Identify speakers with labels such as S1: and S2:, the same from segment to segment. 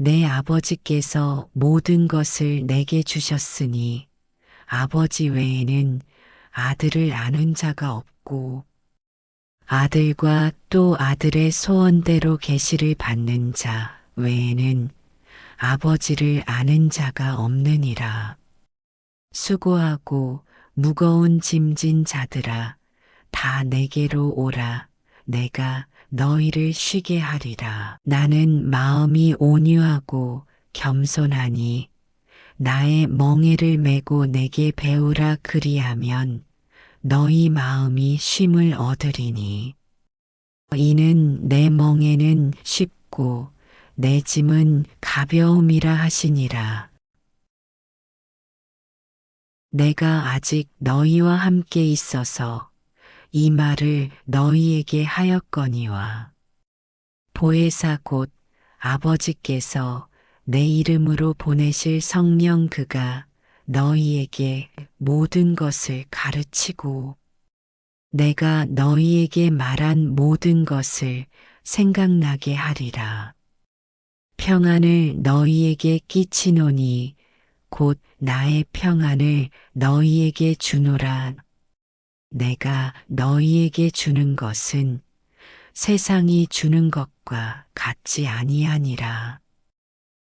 S1: 내 아버지께서 모든 것을 내게 주셨으니 아버지 외에는 아들을 아는 자가 없고 아들과 또 아들의 소원대로 계시를 받는 자 외에는 아버지를 아는 자가 없느니라. 수고하고 무거운 짐진 자들아 다 내게로 오라. 내가 너희를 쉬게 하리라. 나는 마음이 온유하고 겸손하니 나의 멍에를 메고 내게 배우라. 그리하면 너희 마음이 쉼을 얻으리니. 이는 내 멍에는 쉽고 내 짐은 가벼움이라 하시니라. 내가 아직 너희와 함께 있어서 이 말을 너희에게 하였거니와 보혜사 곧 아버지께서 내 이름으로 보내실 성령 그가 너희에게 모든 것을 가르치고 내가 너희에게 말한 모든 것을 생각나게 하리라. 평안을 너희에게 끼치노니 곧 나의 평안을 너희에게 주노라. 내가 너희에게 주는 것은 세상이 주는 것과 같지 아니하니라.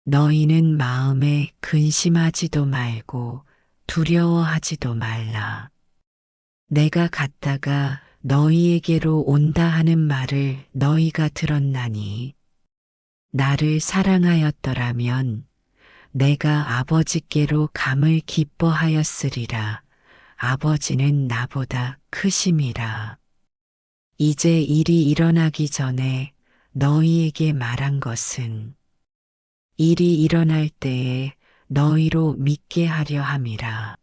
S1: 너희는 마음에 근심하지도 말고 두려워하지도 말라. 내가 갔다가 너희에게로 온다 하는 말을 너희가 들었나니 나를 사랑하였더라면 내가 아버지께로 감을 기뻐하였으리라. 아버지는 나보다 크심이라. 이제 일이 일어나기 전에 너희에게 말한 것은 일이 일어날 때에 너희로 믿게 하려 함이라.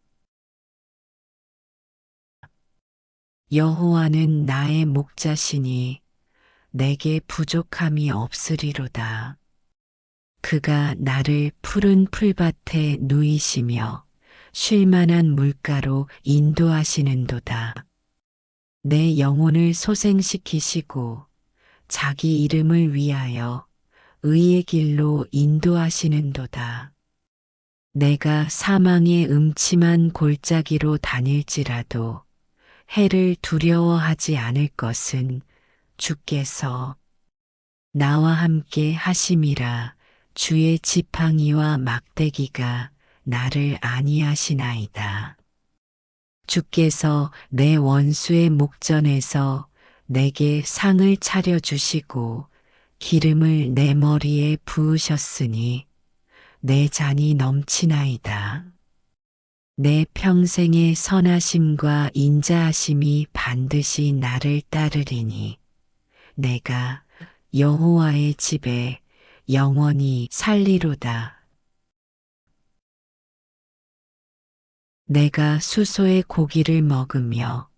S1: 여호와는 나의 목자시니 내게 부족함이 없으리로다. 그가 나를 푸른 풀밭에 누이시며 쉴만한 물가로 인도하시는도다. 내 영혼을 소생시키시고 자기 이름을 위하여 의의 길로 인도하시는도다. 내가 사망의 음침한 골짜기로 다닐지라도 해를 두려워하지 않을 것은 주께서 나와 함께 하심이라. 주의 지팡이와 막대기가 나를 안위하시나이다. 주께서 내 원수의 목전에서 내게 상을 차려주시고 기름을 내 머리에 부으셨으니 내 잔이 넘치나이다. 내 평생의 선하심과 인자하심이 반드시 나를 따르리니 내가 여호와의 집에 영원히 살리로다. 내가 수소의 고기를 먹으며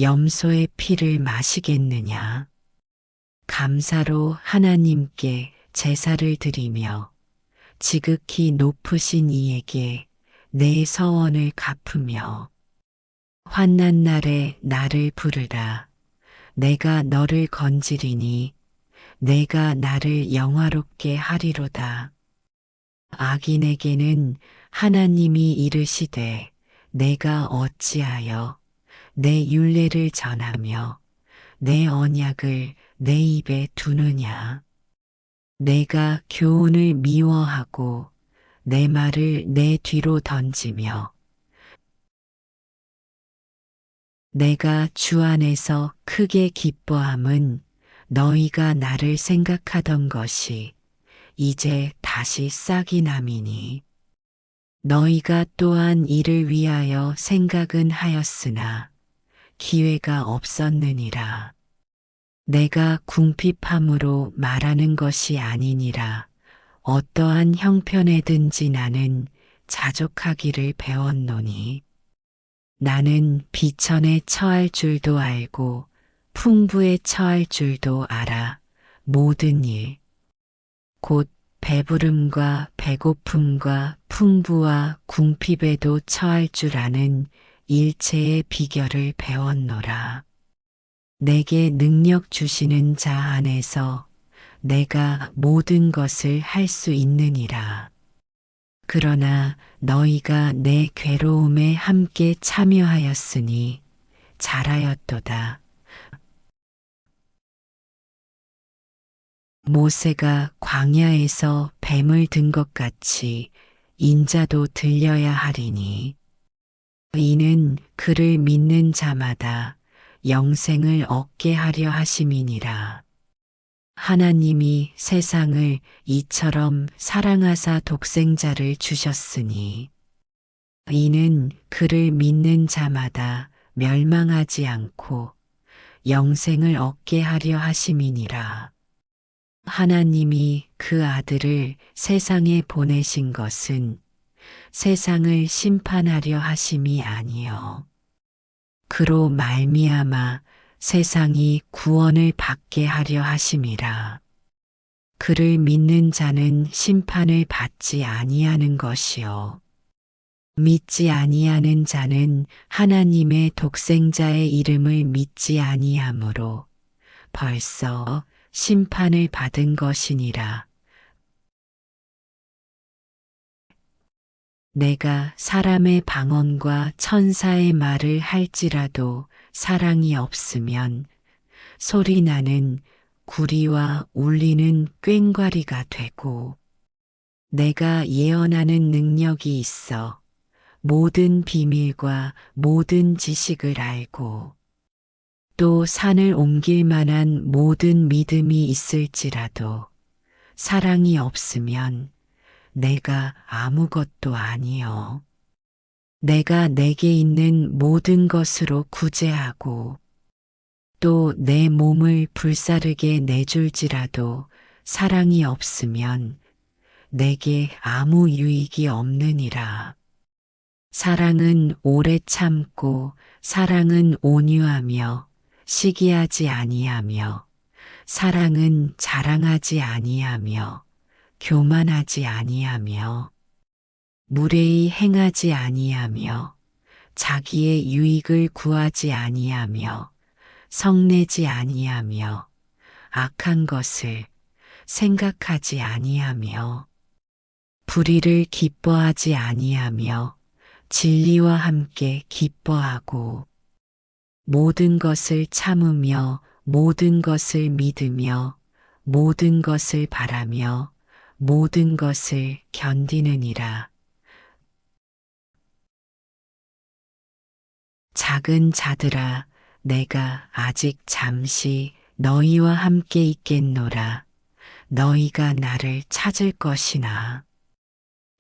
S1: 염소의 피를 마시겠느냐. 감사로 하나님께 제사를 드리며 지극히 높으신 이에게 내 서원을 갚으며 환난 날에 나를 부르라. 내가 너를 건지리니 내가 나를 영화롭게 하리로다. 악인에게는 하나님이 이르시되 내가 어찌하여 내 율례를 전하며 내 언약을 내 입에 두느냐. 내가 교훈을 미워하고 내 말을 내 뒤로 던지며 내가 주 안에서 크게 기뻐함은 너희가 나를 생각하던 것이 이제 다시 싹이 남이니 너희가 또한 이를 위하여 생각은 하였으나 기회가 없었느니라. 내가 궁핍함으로 말하는 것이 아니니라. 어떠한 형편에든지 나는 자족하기를 배웠노니 나는 비천에 처할 줄도 알고 풍부에 처할 줄도 알아. 모든 일 곧 배부름과 배고픔과 풍부와 궁핍에도 처할 줄 아는 일체의 비결을 배웠노라. 내게 능력 주시는 자 안에서 내가 모든 것을 할 수 있느니라. 그러나 너희가 내 괴로움에 함께 참여하였으니 잘하였도다. 모세가 광야에서 뱀을 든 것 같이 인자도 들려야 하리니 이는 그를 믿는 자마다 영생을 얻게 하려 하심이니라. 하나님이 세상을 이처럼 사랑하사 독생자를 주셨으니 이는 그를 믿는 자마다 멸망하지 않고 영생을 얻게 하려 하심이니라. 하나님이 그 아들을 세상에 보내신 것은 세상을 심판하려 하심이 아니요 그로 말미암아 세상이 구원을 받게 하려 하심이라. 그를 믿는 자는 심판을 받지 아니하는 것이요 믿지 아니하는 자는 하나님의 독생자의 이름을 믿지 아니하므로 벌써 심판을 받은 것이니라. 내가 사람의 방언과 천사의 말을 할지라도 사랑이 없으면 소리나는 구리와 울리는 꽹과리가 되고 내가 예언하는 능력이 있어 모든 비밀과 모든 지식을 알고 또 산을 옮길 만한 모든 믿음이 있을지라도 사랑이 없으면 내가 아무것도 아니요. 내가 내게 있는 모든 것으로 구제하고 또 내 몸을 불사르게 내줄지라도 사랑이 없으면 내게 아무 유익이 없느니라. 사랑은 오래 참고 사랑은 온유하며 시기하지 아니하며 사랑은 자랑하지 아니하며 교만하지 아니하며 무례히 행하지 아니하며 자기의 유익을 구하지 아니하며 성내지 아니하며 악한 것을 생각하지 아니하며 불의를 기뻐하지 아니하며 진리와 함께 기뻐하고 모든 것을 참으며 모든 것을 믿으며 모든 것을 바라며 모든 것을 견디느니라. 작은 자들아, 내가 아직 잠시 너희와 함께 있겠노라. 너희가 나를 찾을 것이나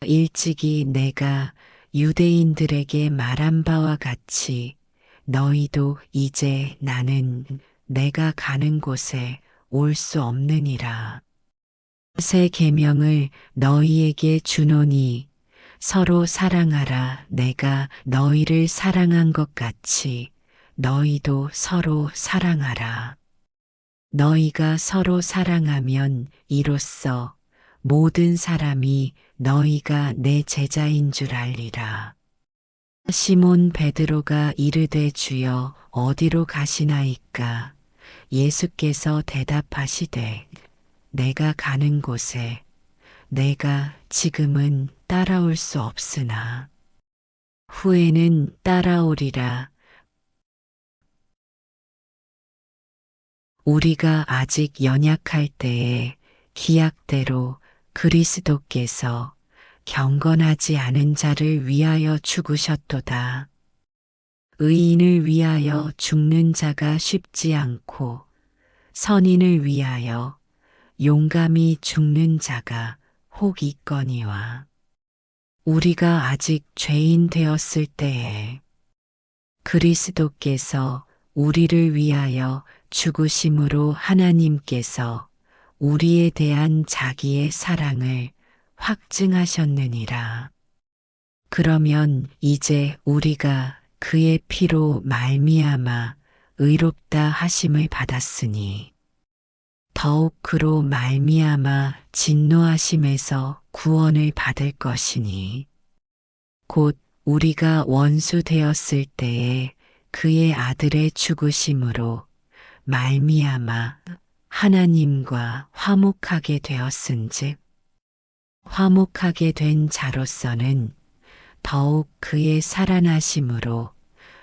S1: 일찍이 내가 유대인들에게 말한 바와 같이 너희도 이제 나는 내가 가는 곳에 올 수 없느니라. 새 계명을 너희에게 주노니 서로 사랑하라. 내가 너희를 사랑한 것 같이 너희도 서로 사랑하라. 너희가 서로 사랑하면 이로써 모든 사람이 너희가 내 제자인 줄 알리라. 시몬 베드로가 이르되 주여 어디로 가시나이까? 예수께서 대답하시되 내가 가는 곳에 내가 지금은 따라올 수 없으나 후에는 따라오리라. 우리가 아직 연약할 때에 기약대로 그리스도께서 경건하지 않은 자를 위하여 죽으셨도다. 의인을 위하여 죽는 자가 쉽지 않고 선인을 위하여 용감히 죽는 자가 혹 있거니와 우리가 아직 죄인 되었을 때에 그리스도께서 우리를 위하여 죽으심으로 하나님께서 우리에 대한 자기의 사랑을 확증하셨느니라. 그러면 이제 우리가 그의 피로 말미암아 의롭다 하심을 받았으니 더욱 그로 말미암아 진노하심에서 구원을 받을 것이니 곧 우리가 원수 되었을 때에 그의 아들의 죽으심으로 말미암아 하나님과 화목하게 되었은즉 화목하게 된 자로서는 더욱 그의 살아나심으로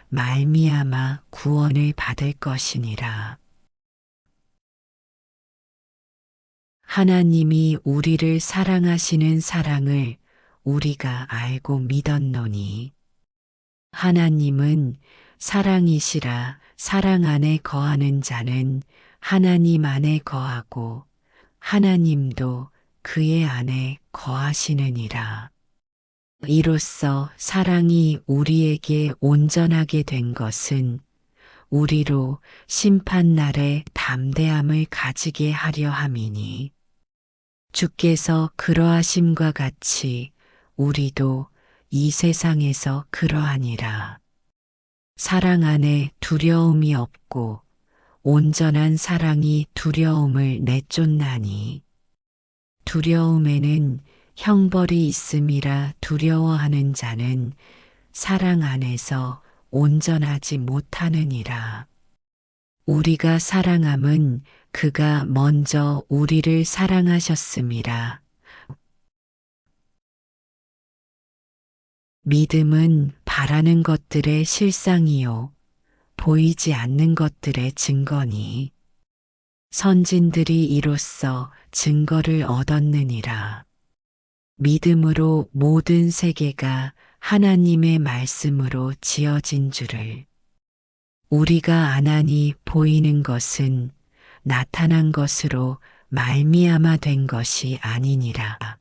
S1: 말미암아 구원을 받을 것이니라. 하나님이 우리를 사랑하시는 사랑을 우리가 알고 믿었노니 하나님은 사랑이시라. 사랑 안에 거하는 자는 하나님 안에 거하고 하나님도 그의 안에 거하시느니라. 이로써 사랑이 우리에게 온전하게 된 것은 우리로 심판날에 담대함을 가지게 하려 함이니 주께서 그러하심과 같이 우리도 이 세상에서 그러하니라. 사랑 안에 두려움이 없고 온전한 사랑이 두려움을 내쫓나니 두려움에는 형벌이 있음이라. 두려워하는 자는 사랑 안에서 온전하지 못하느니라. 우리가 사랑함은 그가 먼저 우리를 사랑하셨음이라. 믿음은 바라는 것들의 실상이요 보이지 않는 것들의 증거니 선진들이 이로써 증거를 얻었느니라. 믿음으로 모든 세계가 하나님의 말씀으로 지어진 줄을 우리가 아나니 보이는 것은 나타난 것으로 말미암아 된 것이 아니니라.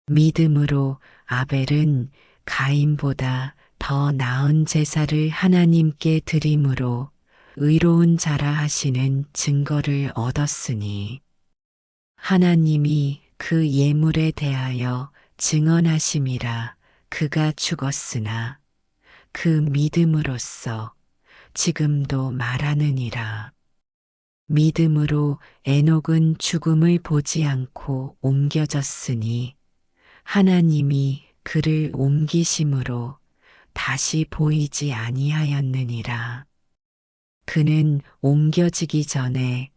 S1: 믿음으로 아벨은 가인보다 더 나은 제사를 하나님께 드림으로 의로운 자라 하시는 증거를 얻었으니 하나님이 그 예물에 대하여 증언하심이라. 그가 죽었으나 그 믿음으로써 지금도 말하느니라. 믿음으로 에녹은 죽음을 보지 않고 옮겨졌으니 하나님이 그를 옮기심으로 다시 보이지 아니하였느니라. 그는 옮겨지기 전에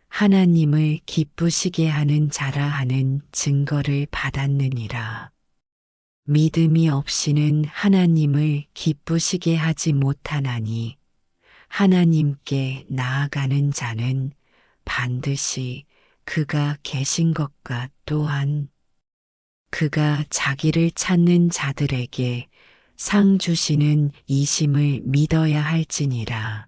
S1: 하나님을 기쁘시게 하는 자라 하는 증거를 받았느니라. 믿음이 없이는 하나님을 기쁘시게 하지 못하나니 하나님께 나아가는 자는 반드시 그가 계신 것과 또한 그가 자기를 찾는 자들에게 상 주시는 이심을 믿어야 할지니라.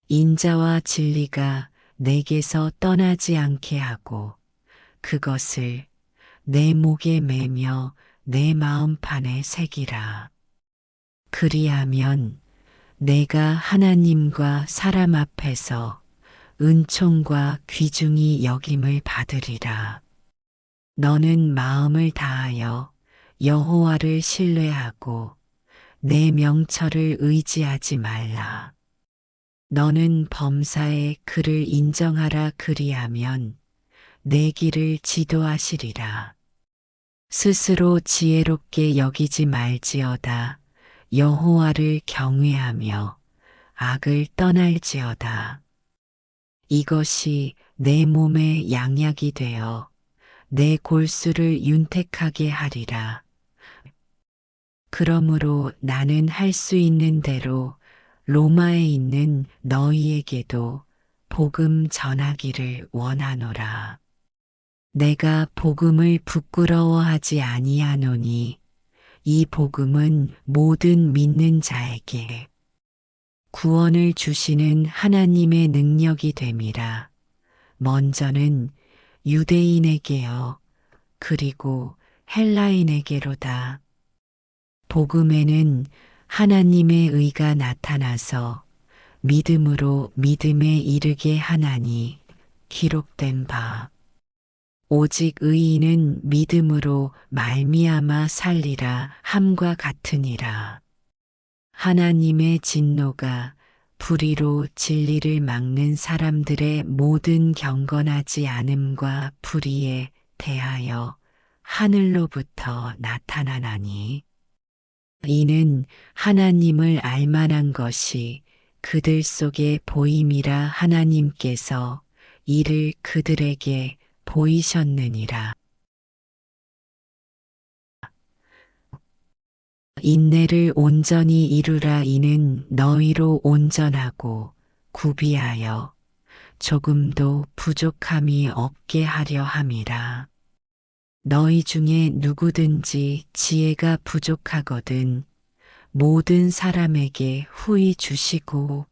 S1: 인자와 진리가 내게서 떠나지 않게 하고 그것을 내 목에 매며 내 마음판에 새기라. 그리하면 내가 하나님과 사람 앞에서 은총과 귀중히 여김을 받으리라. 너는 마음을 다하여 여호와를 신뢰하고 내 명철을 의지하지 말라. 너는 범사에 그를 인정하라. 그리하면 내 길을 지도하시리라. 스스로 지혜롭게 여기지 말지어다. 여호와를 경외하며 악을 떠날지어다. 이것이 내 몸의 양약이 되어 내 골수를 윤택하게 하리라. 그러므로 나는 할 수 있는 대로 로마에 있는 너희에게도 복음 전하기를 원하노라. 내가 복음을 부끄러워하지 아니하노니 이 복음은 모든 믿는 자에게 구원을 주시는 하나님의 능력이 됨이라. 먼저는 유대인에게요 그리고 헬라인에게로다. 복음에는 하나님의 의가 나타나서 믿음으로 믿음에 이르게 하나니 기록된 바 오직 의인은 믿음으로 말미암아 살리라 함과 같으니라. 하나님의 진노가 불의로 진리를 막는 사람들의 모든 경건하지 않음과 불의에 대하여 하늘로부터 나타나나니 이는 하나님을 알만한 것이 그들 속에 보임이라 하나님께서 이를 그들에게 보이셨느니라. 인내를 온전히 이루라. 이는 너희로 온전하고 구비하여 조금도 부족함이 없게 하려 함이라. 너희 중에 누구든지 지혜가 부족하거든 모든 사람에게 후히 주시고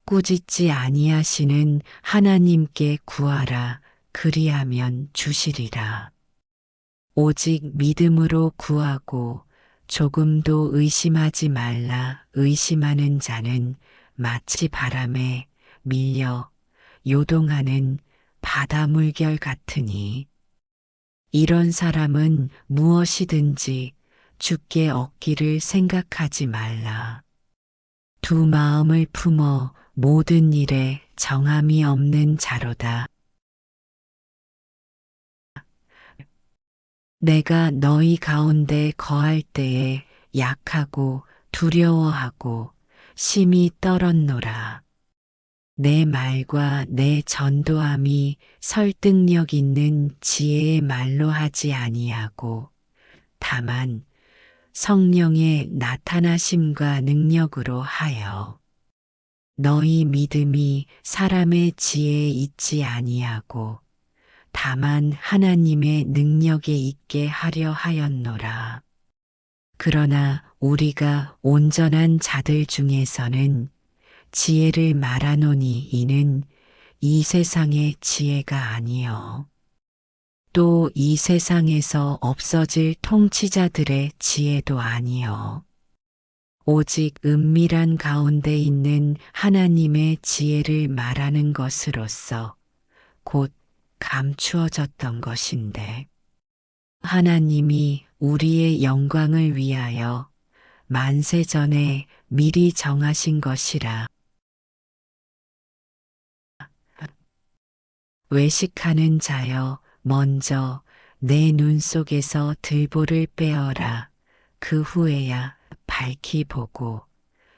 S1: 꾸짖지 아니하시는 하나님께 구하라. 그리하면 주시리라. 오직 믿음으로 구하고 조금도 의심하지 말라. 의심하는 자는 마치 바람에 밀려 요동하는 바다 물결 같으니 이런 사람은 무엇이든지 주께 얻기를 생각하지 말라. 두 마음을 품어 모든 일에 정함이 없는 자로다. 내가 너희 가운데 거할 때에 약하고 두려워하고 심히 떨었노라. 내 말과 내 전도함이 설득력 있는 지혜의 말로 하지 아니하고 다만 성령의 나타나심과 능력으로 하여 너희 믿음이 사람의 지혜에 있지 아니하고 다만 하나님의 능력에 있게 하려 하였노라. 그러나 우리가 온전한 자들 중에서는 지혜를 말하노니 이는 이 세상의 지혜가 아니요 또 이 세상에서 없어질 통치자들의 지혜도 아니요 오직 은밀한 가운데 있는 하나님의 지혜를 말하는 것으로서 곧 감추어졌던 것인데 하나님이 우리의 영광을 위하여 만세 전에 미리 정하신 것이라. 외식하는 자여 먼저 내 눈 속에서 들보를 빼어라. 그 후에야 밝히 보고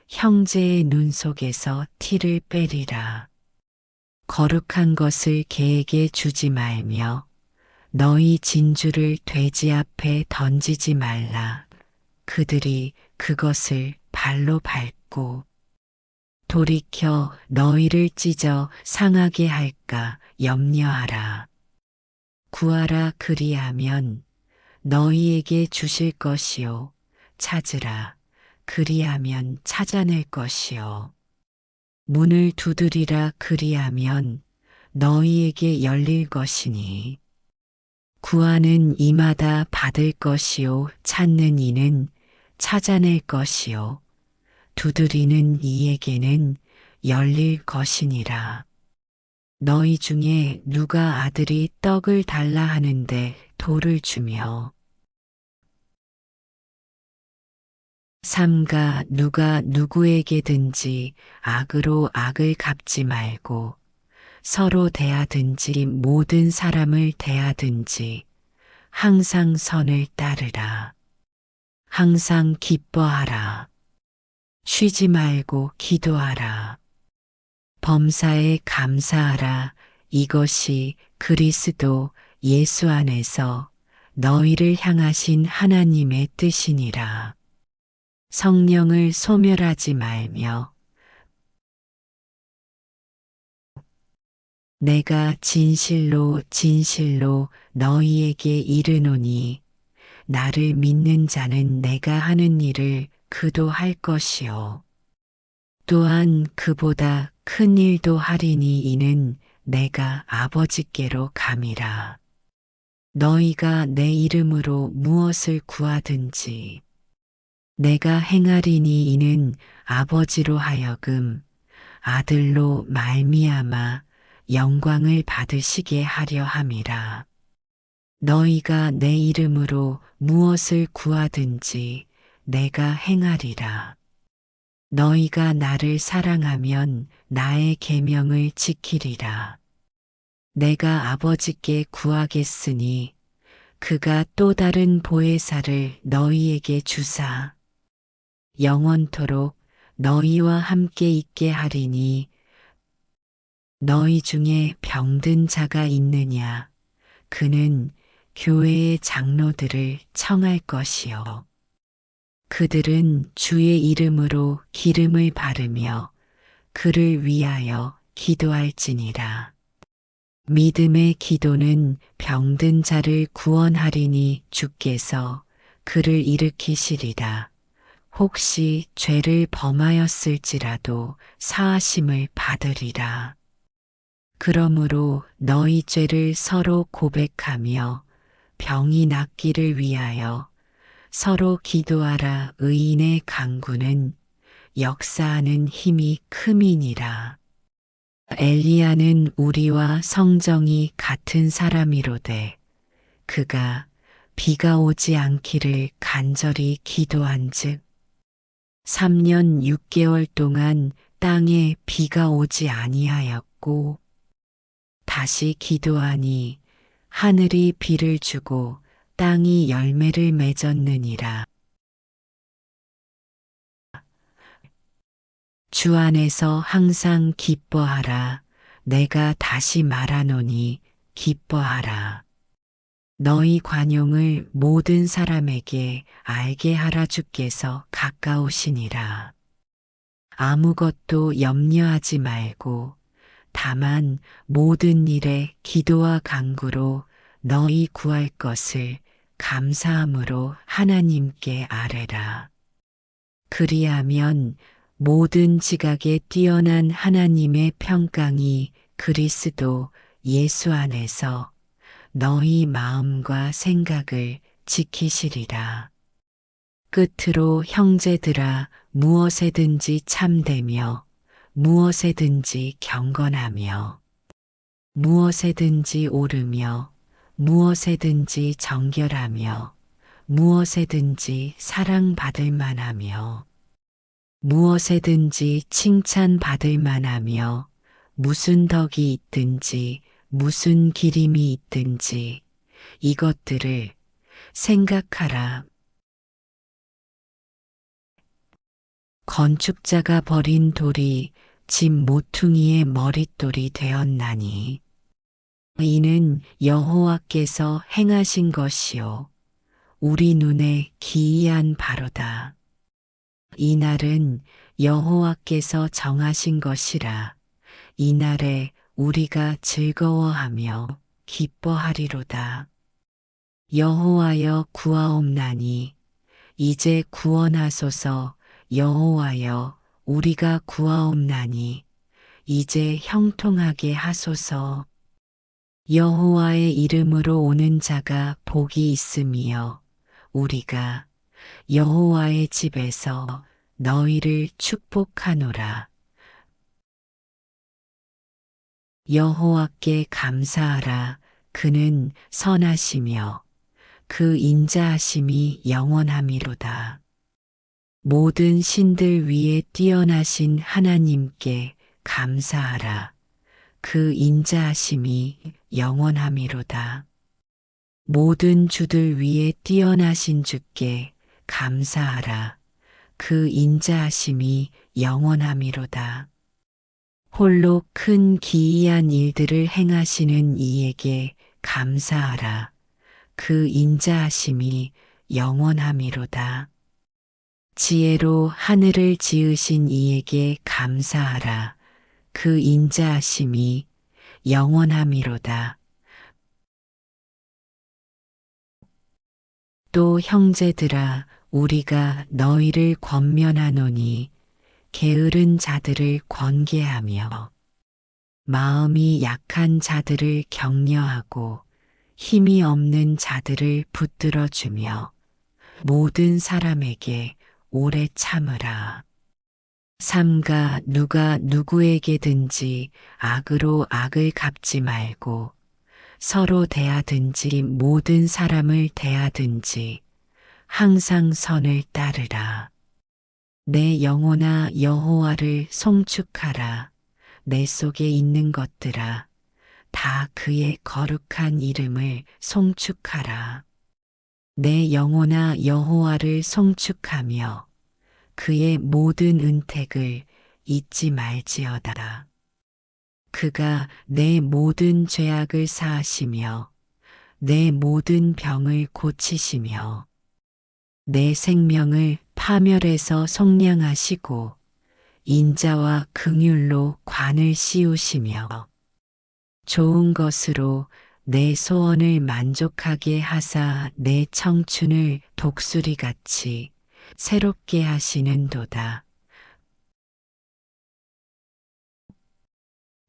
S1: 형제의 눈 속에서 티를 빼리라. 거룩한 것을 개에게 주지 말며 너희 진주를 돼지 앞에 던지지 말라. 그들이 그것을 발로 밟고 돌이켜 너희를 찢어 상하게 할까 염려하라. 구하라. 그리하면 너희에게 주실 것이요 찾으라. 그리하면 찾아낼 것이요 문을 두드리라. 그리하면 너희에게 열릴 것이니 구하는 이마다 받을 것이요 찾는 이는 찾아낼 것이요 두드리는 이에게는 열릴 것이니라. 너희 중에 누가 아들이 떡을 달라 하는데 돌을 주며 삼가 누가 누구에게든지 악으로 악을 갚지 말고 서로 대하든지 모든 사람을 대하든지 항상 선을 따르라. 항상 기뻐하라. 쉬지 말고 기도하라. 범사에 감사하라. 이것이 그리스도 예수 안에서 너희를 향하신 하나님의 뜻이니라. 성령을 소멸하지 말며 내가 진실로 진실로 너희에게 이르노니 나를 믿는 자는 내가 하는 일을 그도 할 것이요 또한 그보다 큰 일도 하리니 이는 내가 아버지께로 감이라. 너희가 내 이름으로 무엇을 구하든지 내가 행하리니 이는 아버지로 하여금 아들로 말미암아 영광을 받으시게 하려 함이라. 너희가 내 이름으로 무엇을 구하든지 내가 행하리라. 너희가 나를 사랑하면 나의 계명을 지키리라. 내가 아버지께 구하겠으니 그가 또 다른 보혜사를 너희에게 주사 영원토록 너희와 함께 있게 하리니 너희 중에 병든 자가 있느냐? 그는 교회의 장로들을 청할 것이요. 그들은 주의 이름으로 기름을 바르며 그를 위하여 기도할지니라. 믿음의 기도는 병든 자를 구원하리니 주께서 그를 일으키시리라. 혹시 죄를 범하였을지라도 사하심을 받으리라. 그러므로 너희 죄를 서로 고백하며 병이 낫기를 위하여 서로 기도하라. 의인의 간구는 역사하는 힘이 큼이니라. 엘리야는 우리와 성정이 같은 사람이로되 그가 비가 오지 않기를 간절히 기도한즉 3년 6개월 동안 땅에 비가 오지 아니하였고 다시 기도하니 하늘이 비를 주고 땅이 열매를 맺었느니라. 주 안에서 항상 기뻐하라. 내가 다시 말하노니 기뻐하라. 너희 관용을 모든 사람에게 알게 하라. 주께서 가까우시니라. 아무것도 염려하지 말고 다만 모든 일에 기도와 간구로 너희 구할 것을 감사함으로 하나님께 아뢰라. 그리하면 모든 지각에 뛰어난 하나님의 평강이 그리스도 예수 안에서 너희 마음과 생각을 지키시리라. 끝으로 형제들아 무엇에든지 참되며 무엇에든지 경건하며 무엇에든지 옳으며 무엇에든지 정결하며 무엇에든지 사랑받을 만하며 무엇에든지 칭찬받을 만하며 무슨 덕이 있든지 무슨 기림이 있든지 이것들을 생각하라. 건축자가 버린 돌이 집 모퉁이의 머릿돌이 되었나니 이는 여호와께서 행하신 것이요 우리 눈에 기이한 바로다. 이 날은 여호와께서 정하신 것이라. 이 날에 우리가 즐거워하며 기뻐하리로다. 여호와여 구하옵나니 이제 구원하소서. 여호와여 우리가 구하옵나니 이제 형통하게 하소서. 여호와의 이름으로 오는 자가 복이 있으며 우리가 여호와의 집에서 너희를 축복하노라. 여호와께 감사하라. 그는 선하시며 그 인자하심이 영원함이로다. 모든 신들 위에 뛰어나신 하나님께 감사하라. 그 인자하심이 영원함이로다. 모든 주들 위에 뛰어나신 주께 감사하라. 그 인자하심이 영원함이로다. 홀로 큰 기이한 일들을 행하시는 이에게 감사하라. 그 인자하심이 영원함이로다. 지혜로 하늘을 지으신 이에게 감사하라. 그 인자하심이 영원함이로다. 또 형제들아 우리가 너희를 권면하노니 게으른 자들을 권계하며 마음이 약한 자들을 격려하고 힘이 없는 자들을 붙들어 주며 모든 사람에게 오래 참으라. 삼가 누가 누구에게든지 악으로 악을 갚지 말고 서로 대하든지 모든 사람을 대하든지 항상 선을 따르라. 내 영혼아 여호와를 송축하라. 내 속에 있는 것들아 다 그의 거룩한 이름을 송축하라. 내 영혼아 여호와를 송축하며 그의 모든 은택을 잊지 말지어다. 그가 내 모든 죄악을 사하시며 내 모든 병을 고치시며 내 생명을 파멸에서 속량하시고 인자와 긍휼로 관을 씌우시며 좋은 것으로 내 소원을 만족하게 하사 내 청춘을 독수리같이 새롭게 하시는도다.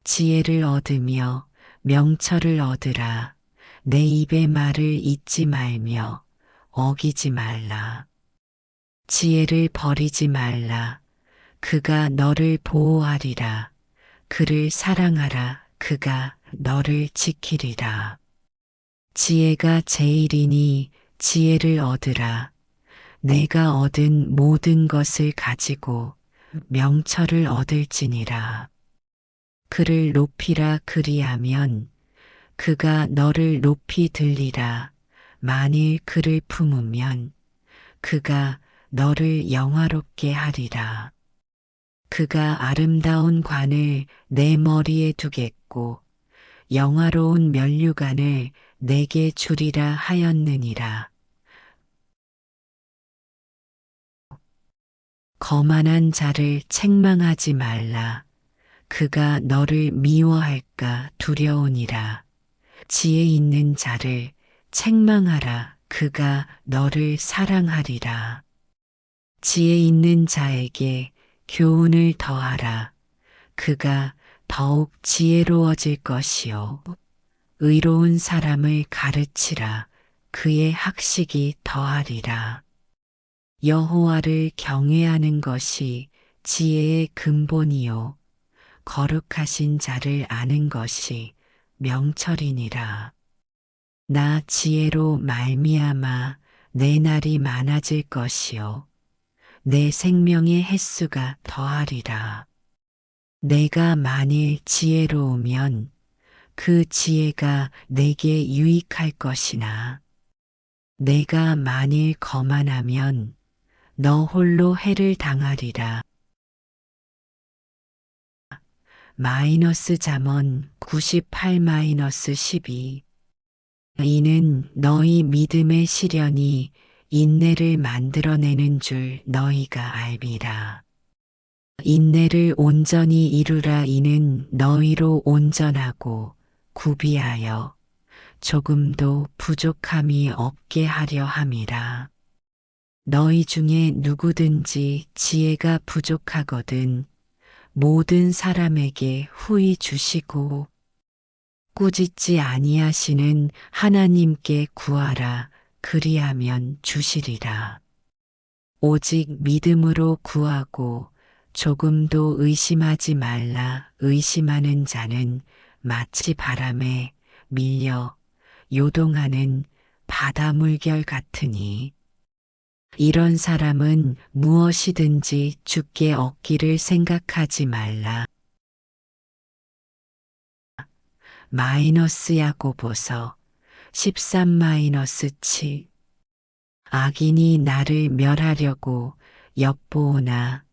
S1: 지혜를 얻으며 명철을 얻으라. 내 입의 말을 잊지 말며 어기지 말라. 지혜를 버리지 말라. 그가 너를 보호하리라. 그를 사랑하라. 그가 너를 지키리라. 지혜가 제일이니 지혜를 얻으라. 내가 얻은 모든 것을 가지고 명철을 얻을지니라. 그를 높이라. 그리하면 그가 너를 높이 들리라. 만일 그를 품으면 그가 너를 영화롭게 하리라. 그가 아름다운 관을 내 머리에 두겠고 영화로운 면류관을 내게 주리라 하였느니라. 거만한 자를 책망하지 말라. 그가 너를 미워할까 두려우니라. 지혜 있는 자를 책망하라. 그가 너를 사랑하리라. 지혜 있는 자에게 교훈을 더하라. 그가 더욱 지혜로워질 것이요. 의로운 사람을 가르치라. 그의 학식이 더하리라. 여호와를 경외하는 것이 지혜의 근본이요. 거룩하신 자를 아는 것이 명철이니라. 나 지혜로 말미암아 내 날이 많아질 것이요. 내 생명의 횟수가 더하리라. 내가 만일 지혜로우면 그 지혜가 내게 유익할 것이나 내가 만일 거만하면 너 홀로 해를 당하리라. 잠언 98-12 이는 너희 믿음의 시련이 인내를 만들어내는 줄 너희가 알미라. 인내를 온전히 이루라. 이는 너희로 온전하고 구비하여 조금도 부족함이 없게 하려 함이라. 너희 중에 누구든지 지혜가 부족하거든 모든 사람에게 후히 주시고 꾸짖지 아니하시는 하나님께 구하라. 그리하면 주시리라. 오직 믿음으로 구하고 조금도 의심하지 말라. 의심하는 자는 마치 바람에 밀려 요동하는 바다 물결 같으니 이런 사람은 무엇이든지 주께 얻기를 생각하지 말라. 야고보서 13-7 악인이 나를 멸하려고 엿보오나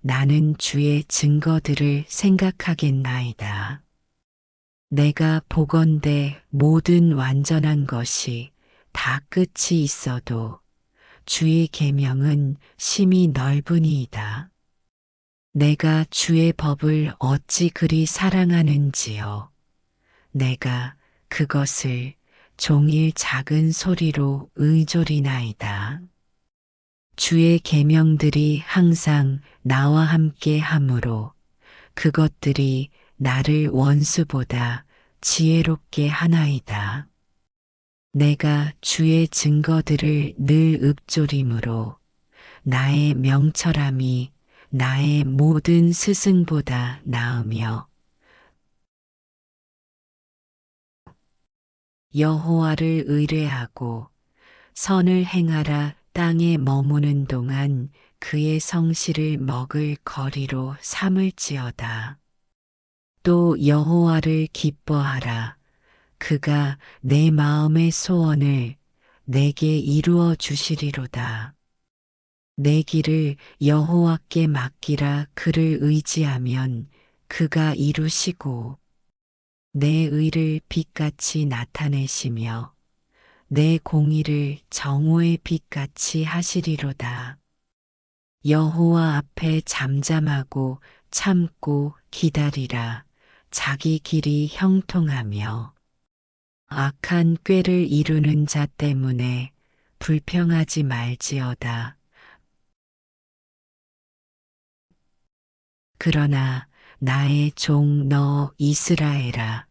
S1: 나는 주의 증거들을 생각하겠나이다. 내가 보건대 모든 완전한 것이 다 끝이 있어도 주의 계명은 심히 넓으니이다. 내가 주의 법을 어찌 그리 사랑하는지요. 내가 그것을 종일 작은 소리로 의졸이나이다. 주의 계명들이 항상 나와 함께 하므로 그것들이 나를 원수보다 지혜롭게 하나이다. 내가 주의 증거들을 늘 읊조림으로 나의 명철함이 나의 모든 스승보다 나으며 여호와를 의뢰하고 선을 행하라. 땅에 머무는 동안 그의 성실을 먹을 거리로 삼을지어다. 또 여호와를 기뻐하라. 그가 내 마음의 소원을 내게 이루어 주시리로다. 내 길을 여호와께 맡기라. 그를 의지하면 그가 이루시고 내 의를 빛같이 나타내시며 내 공의를 정오의 빛같이 하시리로다. 여호와 앞에 잠잠하고 참고 기다리라. 자기 길이 형통하며 악한 꾀를 이루는 자 때문에 불평하지 말지어다. 그러나 나의 종 너 이스라엘아,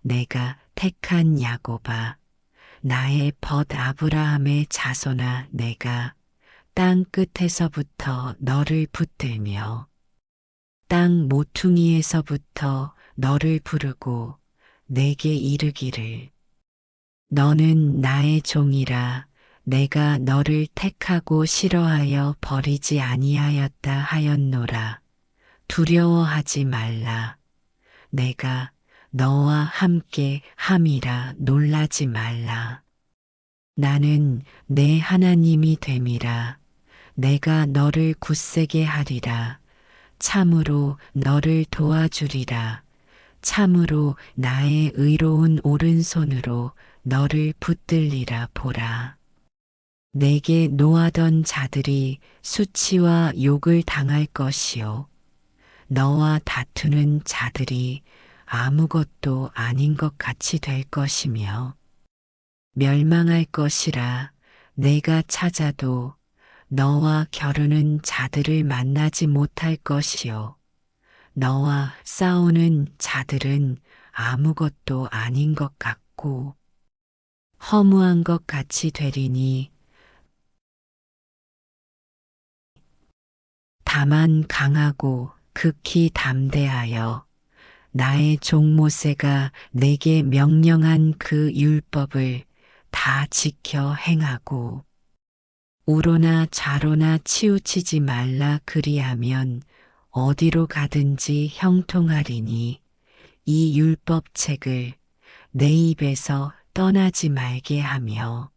S1: 내가 택한 야곱아, 나의 벗 아브라함의 자손아, 내가 땅 끝에서부터 너를 붙들며 땅 모퉁이에서부터 너를 부르고 내게 이르기를 너는 나의 종이라. 내가 너를 택하고 싫어하여 버리지 아니하였다 하였노라. 두려워하지 말라. 내가 너와 함께 함이라. 놀라지 말라. 나는 내 하나님이 됨이라. 내가 너를 굳세게 하리라. 참으로 너를 도와주리라. 참으로 나의 의로운 오른손으로 너를 붙들리라. 보라. 내게 노하던 자들이 수치와 욕을 당할 것이요. 너와 다투는 자들이 아무것도 아닌 것 같이 될 것이며 멸망할 것이라. 내가 찾아도 너와 겨루는 자들을 만나지 못할 것이요. 너와 싸우는 자들은 아무것도 아닌 것 같고 허무한 것 같이 되리니 다만 강하고 극히 담대하여 나의 종 모세가 내게 명령한 그 율법을 다 지켜 행하고 우로나 좌로나 치우치지 말라. 그리하면 어디로 가든지 형통하리니 이 율법책을 내 입에서 떠나지 말게 하며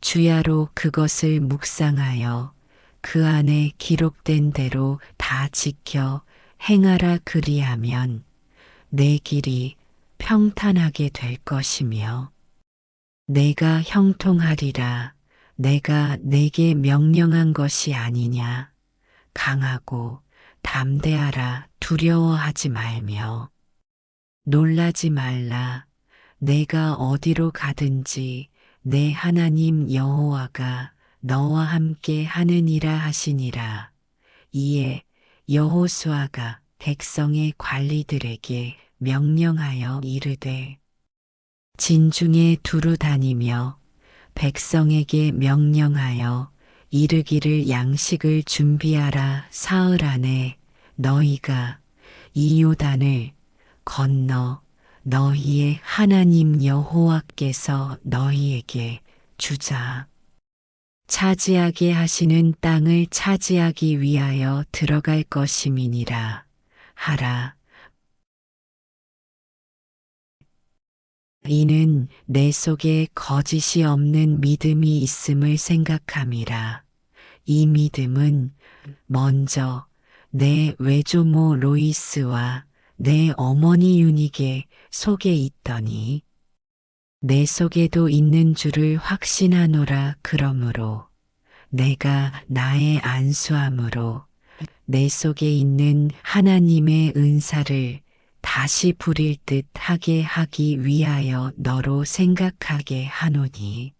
S1: 주야로 그것을 묵상하여 그 안에 기록된 대로 다 지켜 행하라. 그리하면 내 길이 평탄하게 될 것이며 내가 형통하리라. 내가 내게 명령한 것이 아니냐. 강하고 담대하라. 두려워하지 말며 놀라지 말라. 내가 어디로 가든지 내 하나님 여호와가 너와 함께 하느니라 하시니라. 이에 여호수아가 백성의 관리들에게 명령하여 이르되 진중에 두루 다니며 백성에게 명령하여 이르기를 양식을 준비하라. 사흘 안에 너희가 이 요단을 건너 너희의 하나님 여호와께서 너희에게 주자 차지하게 하시는 땅을 차지하기 위하여 들어갈 것임이니라 하라. 이는 내 속에 거짓이 없는 믿음이 있음을 생각함이라. 이 믿음은 먼저 내 외조모 로이스와 내 어머니 유니게 속에 있더니 내 속에도 있는 줄을 확신하노라. 그러므로 내가 나의 안수함으로 내 속에 있는 하나님의 은사를 다시 부릴 듯 하게 하기 위하여 너로 생각하게 하노니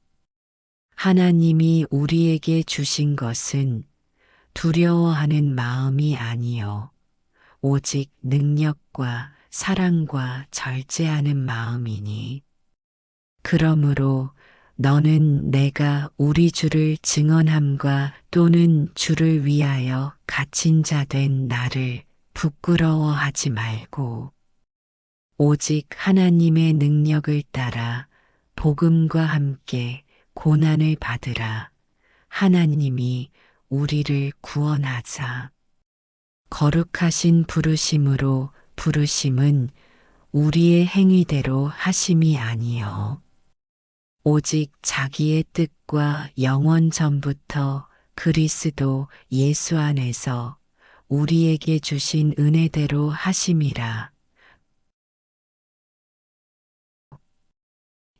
S1: 하나님이 우리에게 주신 것은 두려워하는 마음이 아니요 오직 능력과 사랑과 절제하는 마음이니 그러므로 너는 내가 우리 주를 증언함과 또는 주를 위하여 갇힌 자 된 나를 부끄러워하지 말고 오직 하나님의 능력을 따라 복음과 함께 고난을 받으라. 하나님이 우리를 구원하사 거룩하신 부르심으로 부르심은 우리의 행위대로 하심이 아니요 오직 자기의 뜻과 영원 전부터 그리스도 예수 안에서 우리에게 주신 은혜대로 하심이라.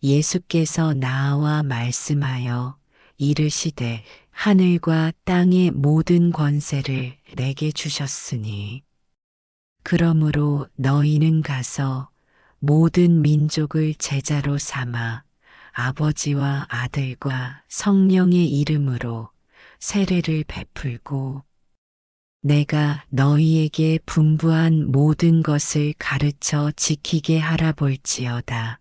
S1: 예수께서 나와 말씀하여 이르시되 하늘과 땅의 모든 권세를 내게 주셨으니 그러므로 너희는 가서 모든 민족을 제자로 삼아 아버지와 아들과 성령의 이름으로 세례를 베풀고 내가 너희에게 분부한 모든 것을 가르쳐 지키게 하라 볼지어다.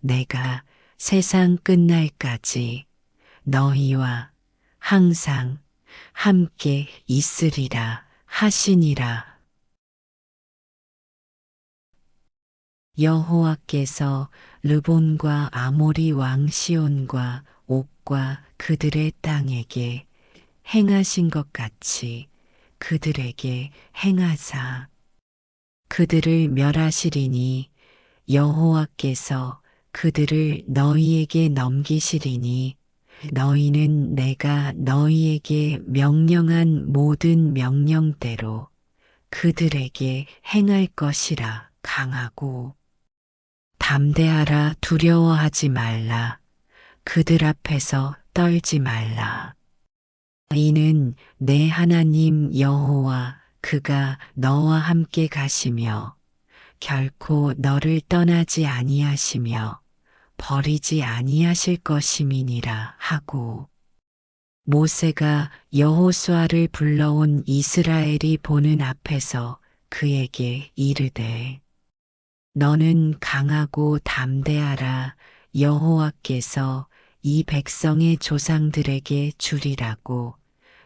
S1: 내가 세상 끝날까지 너희와 항상 함께 있으리라 하시니라. 여호와께서 르본과 아모리 왕 시온과 옥과 그들의 땅에게 행하신 것 같이 그들에게 행하사 그들을 멸하시리니 여호와께서 그들을 너희에게 넘기시리니 너희는 내가 너희에게 명령한 모든 명령대로 그들에게 행할 것이라. 강하고 담대하라. 두려워하지 말라. 그들 앞에서 떨지 말라. 이는 내 하나님 여호와 그가 너와 함께 가시며 결코 너를 떠나지 아니하시며 버리지 아니하실 것임이니라 하고 모세가 여호수아를 불러온 이스라엘이 보는 앞에서 그에게 이르되 너는 강하고 담대하라. 여호와께서 이 백성의 조상들에게 주리라고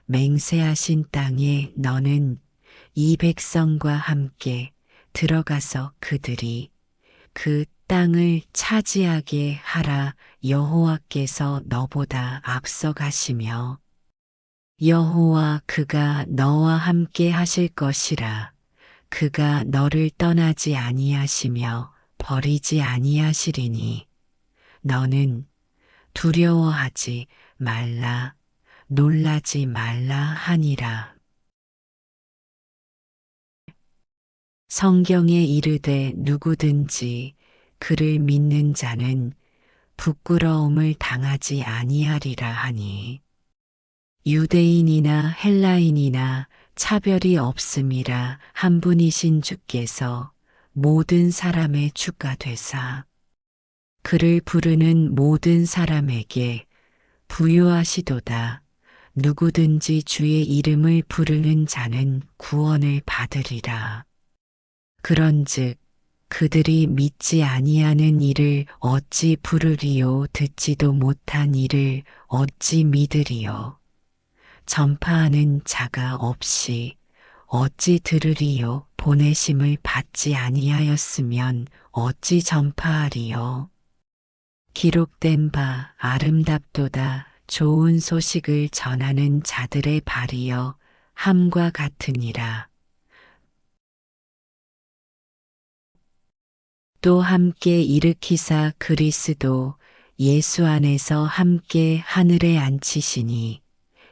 S1: 맹세하신 땅에 너는 이 백성과 함께 들어가서 그들이 그 땅을 차지하게 하라. 여호와께서 너보다 앞서 가시며 여호와 그가 너와 함께 하실 것이라. 그가 너를 떠나지 아니하시며 버리지 아니하시리니 너는 두려워하지 말라. 놀라지 말라 하니라. 성경에 이르되 누구든지 그를 믿는 자는 부끄러움을 당하지 아니하리라 하니 유대인이나 헬라인이나 차별이 없음이라 한 분이신 주께서 모든 사람의 주가 되사 그를 부르는 모든 사람에게 부유하시도다. 누구든지 주의 이름을 부르는 자는 구원을 받으리라. 그런즉 그들이 믿지 아니하는 이를 어찌 부르리요. 듣지도 못한 이를 어찌 믿으리요. 전파하는 자가 없이 어찌 들으리요. 보내심을 받지 아니하였으면 어찌 전파하리요. 기록된 바 아름답도다. 좋은 소식을 전하는 자들의 발이여 함과 같으니라. 또 함께 일으키사 그리스도 예수 안에서 함께 하늘에 앉히시니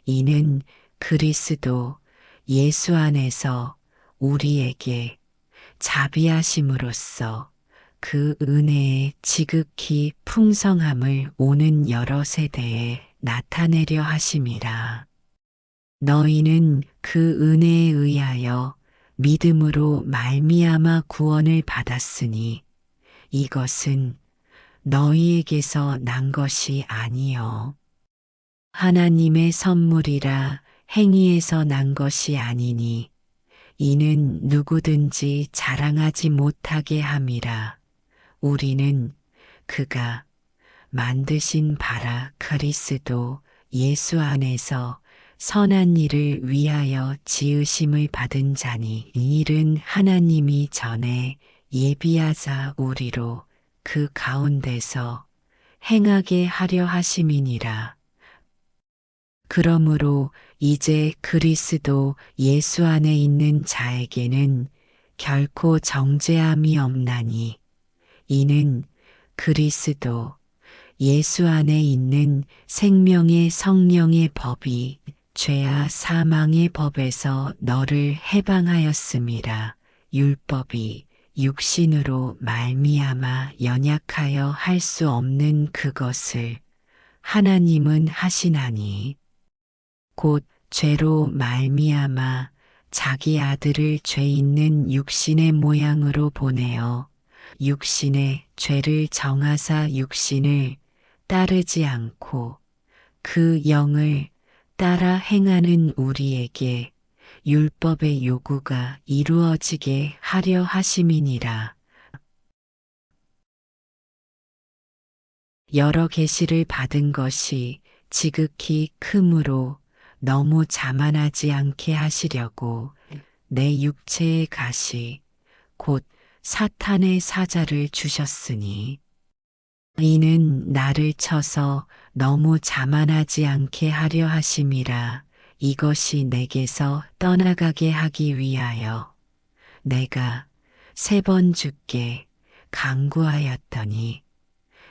S1: 이는 그리스도 예수 안에서 우리에게 자비하심으로써 그 은혜의 지극히 풍성함을 오는 여러 세대에 나타내려 하심이라. 너희는 그 은혜에 의하여 믿음으로 말미암아 구원을 받았으니 이것은 너희에게서 난 것이 아니요 하나님의 선물이라. 행위에서 난 것이 아니니 이는 누구든지 자랑하지 못하게 함이라. 우리는 그가 만드신 바라. 그리스도 예수 안에서 선한 일을 위하여 지으심을 받은 자니 이 일은 하나님이 전에 예비하사 우리로 그 가운데서 행하게 하려 하심이니라. 그러므로 이제 그리스도 예수 안에 있는 자에게는 결코 정죄함이 없나니 이는 그리스도 예수 안에 있는 생명의 성령의 법이 죄와 사망의 법에서 너를 해방하였음이라. 율법이 육신으로 말미암아 연약하여 할 수 없는 그것을 하나님은 하시나니 곧 죄로 말미암아 자기 아들을 죄 있는 육신의 모양으로 보내어 육신의 죄를 정하사 육신을 따르지 않고 그 영을 따라 행하는 우리에게 율법의 요구가 이루어지게 하려 하심이니라. 여러 계시를 받은 것이 지극히 크므로 너무 자만하지 않게 하시려고 내 육체의 가시 곧 사탄의 사자를 주셨으니 이는 나를 쳐서 너무 자만하지 않게 하려 하심이라. 이것이 내게서 떠나가게 하기 위하여 내가 3번 주께 간구하였더니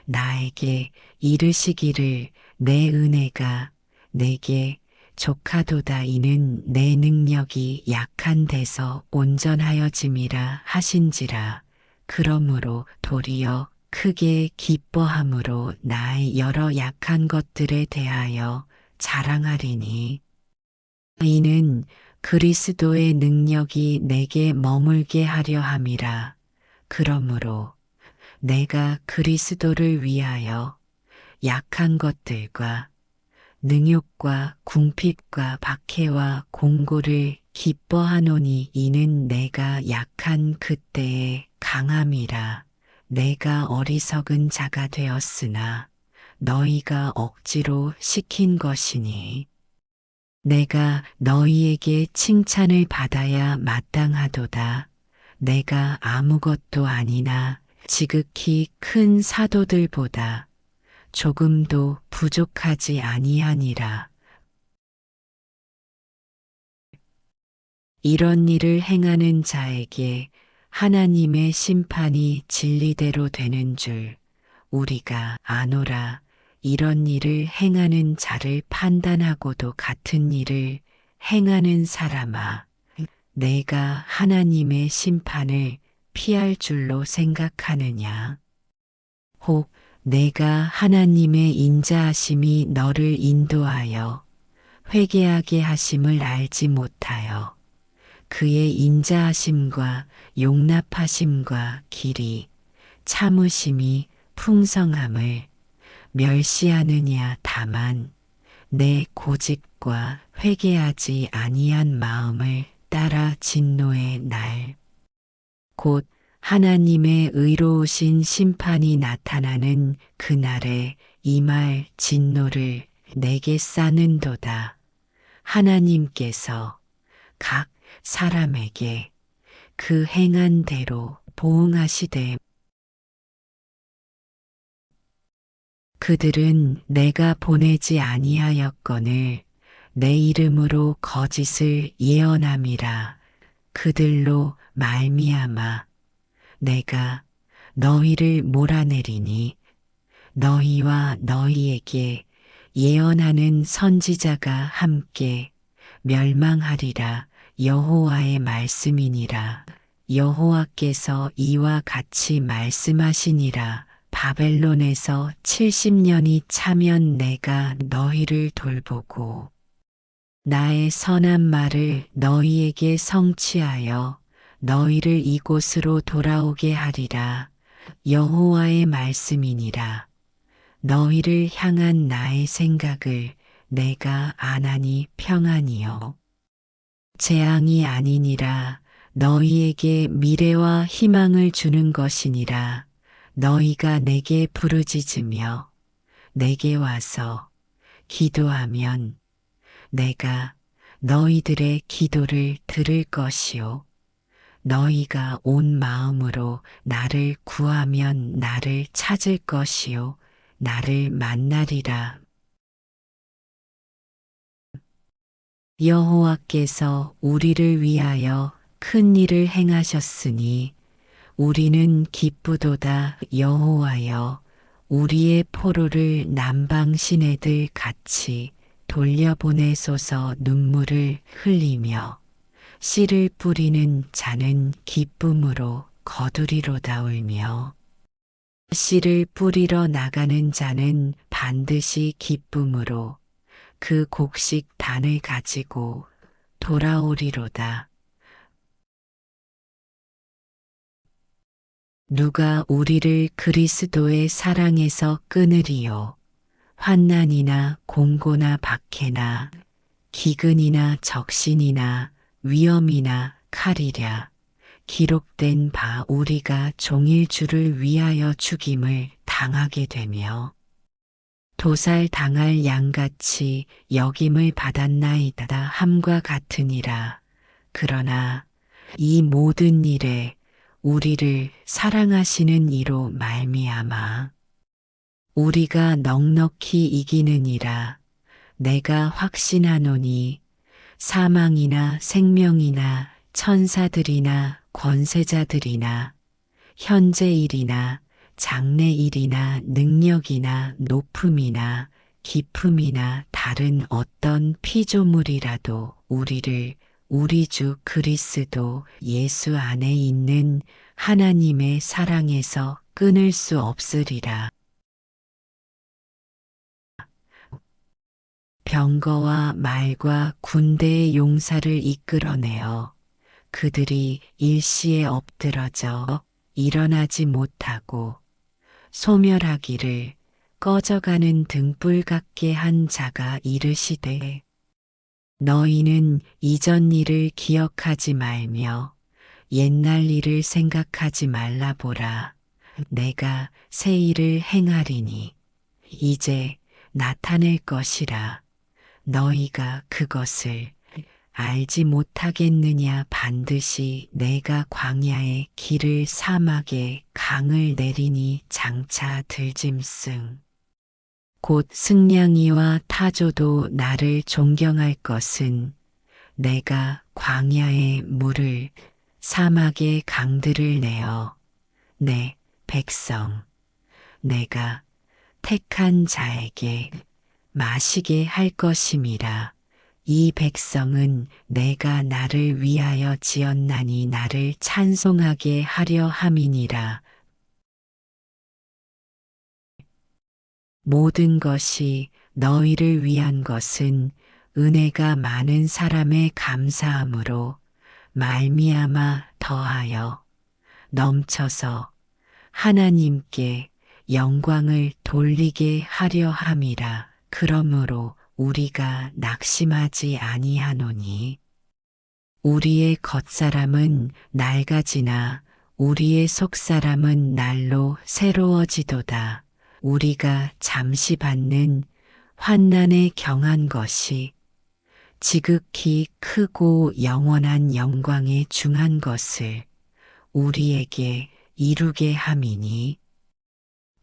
S1: 나에게 이르시기를 내 은혜가 내게 족하도다. 이는 내 능력이 약한 데서 온전하여짐이라 하신지라. 그러므로 도리어 크게 기뻐함으로 나의 여러 약한 것들에 대하여 자랑하리니 이는 그리스도의 능력이 내게 머물게 하려 함이라. 그러므로 내가 그리스도를 위하여 약한 것들과 능욕과 궁핍과 박해와 공고를 기뻐하노니 이는 내가 약한 그때의 강함이라. 내가 어리석은 자가 되었으나 너희가 억지로 시킨 것이니 내가 너희에게 칭찬을 받아야 마땅하도다. 내가 아무것도 아니나 지극히 큰 사도들보다 조금도 부족하지 아니하니라. 이런 일을 행하는 자에게 하나님의 심판이 진리대로 되는 줄 우리가 아노라. 이런 일을 행하는 자를 판단하고도 같은 일을 행하는 사람아, 내가 하나님의 심판을 피할 줄로 생각하느냐? 혹 내가 하나님의 인자하심이 너를 인도하여 회개하게 하심을 알지 못하여 그의 인자하심과 용납하심과 길이 참으심이 풍성함을 멸시하느냐? 다만 내 고집과 회개하지 아니한 마음을 따라 진노의 날 곧 하나님의 의로우신 심판이 나타나는 그날에 임할 진노를 내게 싸는도다. 하나님께서 각 사람에게 그 행한 대로 보응하시되 그들은 내가 보내지 아니하였거늘 내 이름으로 거짓을 예언함이라. 그들로 말미암아 내가 너희를 몰아내리니 너희와 너희에게 예언하는 선지자가 함께 멸망하리라. 여호와의 말씀이니라. 여호와께서 이와 같이 말씀하시니라. 바벨론에서 70년이 차면 내가 너희를 돌보고 나의 선한 말을 너희에게 성취하여 너희를 이곳으로 돌아오게 하리라. 여호와의 말씀이니라. 너희를 향한 나의 생각을 내가 아나니 평안이요 재앙이 아니니라. 너희에게 미래와 희망을 주는 것이니라. 너희가 내게 부르짖으며 내게 와서 기도하면 내가 너희들의 기도를 들을 것이요 너희가 온 마음으로 나를 구하면 나를 찾을 것이요 나를 만나리라. 여호와께서 우리를 위하여 큰 일을 행하셨으니 우리는 기쁘도다. 여호와여, 우리의 포로를 남방 시내들 같이 돌려보내소서. 눈물을 흘리며 씨를 뿌리는 자는 기쁨으로 거두리로다. 울며 씨를 뿌리러 나가는 자는 반드시 기쁨으로 그 곡식 단을 가지고 돌아오리로다. 누가 우리를 그리스도의 사랑에서 끊으리요? 환난이나 공고나 박해나 기근이나 적신이나 위험이나 칼이랴. 기록된 바 우리가 종일 주를 위하여 죽임을 당하게 되며 도살 당할 양같이 여김을 받았나이다 함과 같으니라. 그러나 이 모든 일에 우리를 사랑하시는 이로 말미암아 우리가 넉넉히 이기느니라. 내가 확신하노니 사망이나 생명이나 천사들이나 권세자들이나 현재일이나 장래일이나 능력이나 높음이나 깊음이나 다른 어떤 피조물이라도 우리를 우리 주 그리스도 예수 안에 있는 하나님의 사랑에서 끊을 수 없으리라. 병거와 말과 군대의 용사를 이끌어내어 그들이 일시에 엎드러져 일어나지 못하고 소멸하기를 꺼져가는 등불 같게 한 자가 이르시되 너희는 이전 일을 기억하지 말며 옛날 일을 생각하지 말라. 보라, 내가 새 일을 행하리니 이제 나타낼 것이라. 너희가 그것을 알지 못하겠느냐. 반드시 내가 광야에 길을 사막에 강을 내리니 장차 들짐승 곧 승냥이와 타조도 나를 존경할 것은 내가 광야에 물을 사막에 강들을 내어 내 백성 내가 택한 자에게 마시게 할 것임이라. 이 백성은 내가 나를 위하여 지었나니 나를 찬송하게 하려 함이니라. 모든 것이 너희를 위한 것은 은혜가 많은 사람의 감사함으로 말미암아 더하여 넘쳐서 하나님께 영광을 돌리게 하려 함이라. 그러므로 우리가 낙심하지 아니하노니 우리의 겉사람은 낡아지나 우리의 속사람은 날로 새로워지도다. 우리가 잠시 받는 환난에 경한 것이 지극히 크고 영원한 영광에 중한 것을 우리에게 이루게 함이니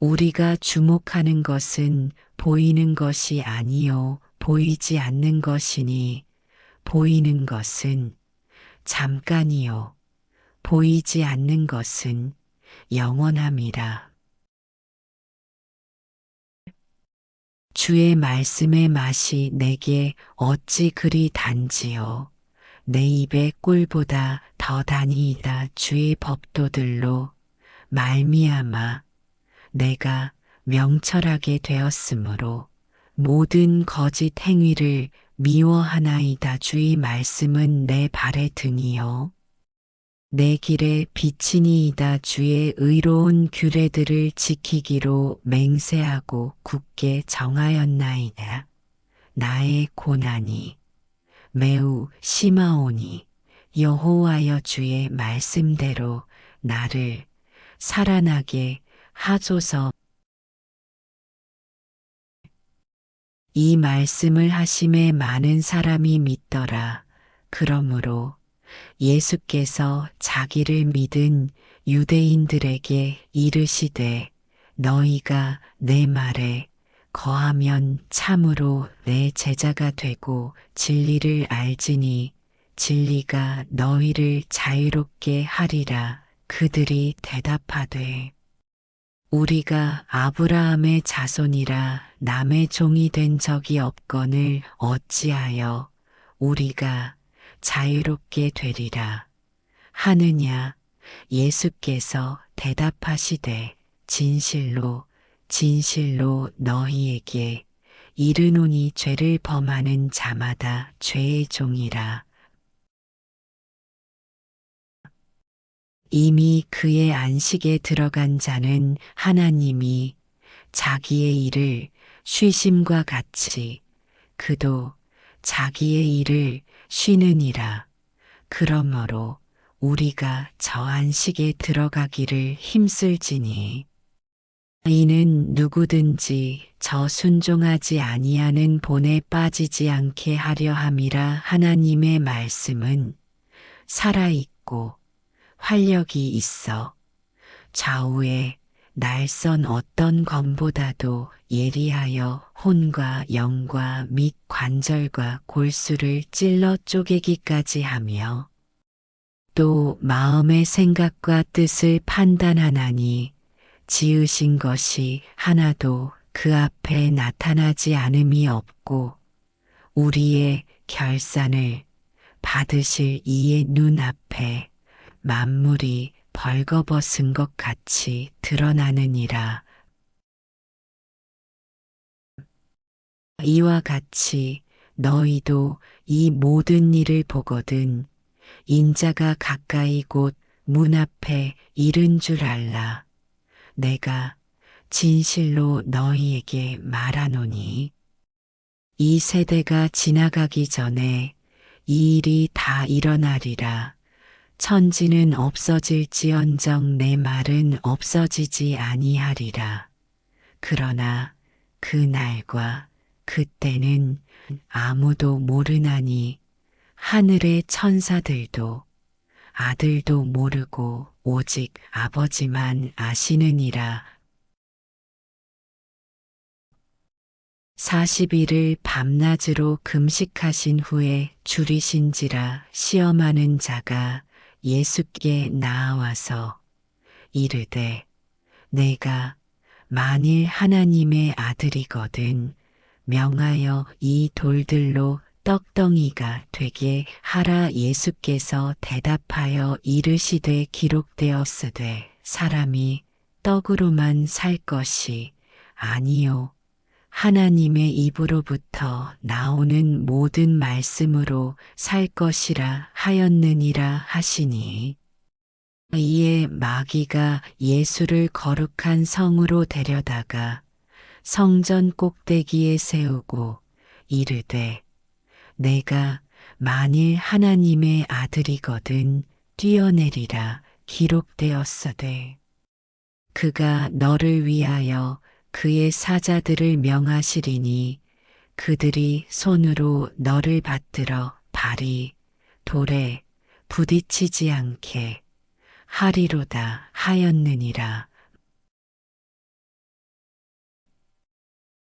S1: 우리가 주목하는 것은 보이는 것이 아니요 보이지 않는 것이니 보이는 것은 잠깐이요 보이지 않는 것은 영원함이라. 주의 말씀의 맛이 내게 어찌 그리 단지요. 내 입의 꿀보다 더 다니이다. 주의 법도들로 말미암아 내가 명철하게 되었으므로 모든 거짓 행위를 미워하나이다. 주의 말씀은 내 발의 등이요 내 길의 빛이니이다. 주의 의로운 규례들을 지키기로 맹세하고 굳게 정하였나이다. 나의 고난이 매우 심하오니 여호와여 주의 말씀대로 나를 살아나게 하소서. 이 말씀을 하심에 많은 사람이 믿더라. 그러므로 예수께서 자기를 믿은 유대인들에게 이르시되 너희가 내 말에 거하면 참으로 내 제자가 되고 진리를 알지니 진리가 너희를 자유롭게 하리라. 그들이 대답하되 우리가 아브라함의 자손이라 남의 종이 된 적이 없거늘 어찌하여 우리가 자유롭게 되리라 하느냐. 예수께서 대답하시되 진실로 진실로 너희에게 이르노니 죄를 범하는 자마다 죄의 종이라. 이미 그의 안식에 들어간 자는 하나님이 자기의 일을 쉬심과 같이 그도 자기의 일을 쉬느니라. 그러므로 우리가 저 안식에 들어가기를 힘쓸지니 이는 누구든지 저 순종하지 아니하는 본에 빠지지 않게 하려 함이라. 하나님의 말씀은 살아있고 활력이 있어 좌우에 날선 어떤 검보다도 예리하여 혼과 영과 및 관절과 골수를 찔러 쪼개기까지 하며 또 마음의 생각과 뜻을 판단하나니 지으신 것이 하나도 그 앞에 나타나지 않음이 없고 우리의 결산을 받으실 이의 눈앞에 만물이 벌거벗은 것 같이 드러나느니라. 이와 같이 너희도 이 모든 일을 보거든 인자가 가까이 곧 문 앞에 이른 줄 알라. 내가 진실로 너희에게 말하노니 이 세대가 지나가기 전에 이 일이 다 일어나리라. 천지는 없어질지언정 내 말은 없어지지 아니하리라. 그러나 그 날과 그때는 아무도 모르나니 하늘의 천사들도 아들도 모르고 오직 아버지만 아시느니라. 40일을 밤낮으로 금식하신 후에 줄이신지라. 시험하는 자가 예수께 나아와서 이르되 내가 만일 하나님의 아들이거든 명하여 이 돌들로 떡덩이가 되게 하라. 예수께서 대답하여 이르시되 기록되었으되 사람이 떡으로만 살 것이 아니요 하나님의 입으로부터 나오는 모든 말씀으로 살 것이라 하였느니라 하시니 이에 마귀가 예수를 거룩한 성으로 데려다가 성전 꼭대기에 세우고 이르되 내가 만일 하나님의 아들이거든 뛰어내리라. 기록되었으되 그가 너를 위하여 그의 사자들을 명하시리니 그들이 손으로 너를 받들어 발이 돌에 부딪히지 않게 하리로다 하였느니라.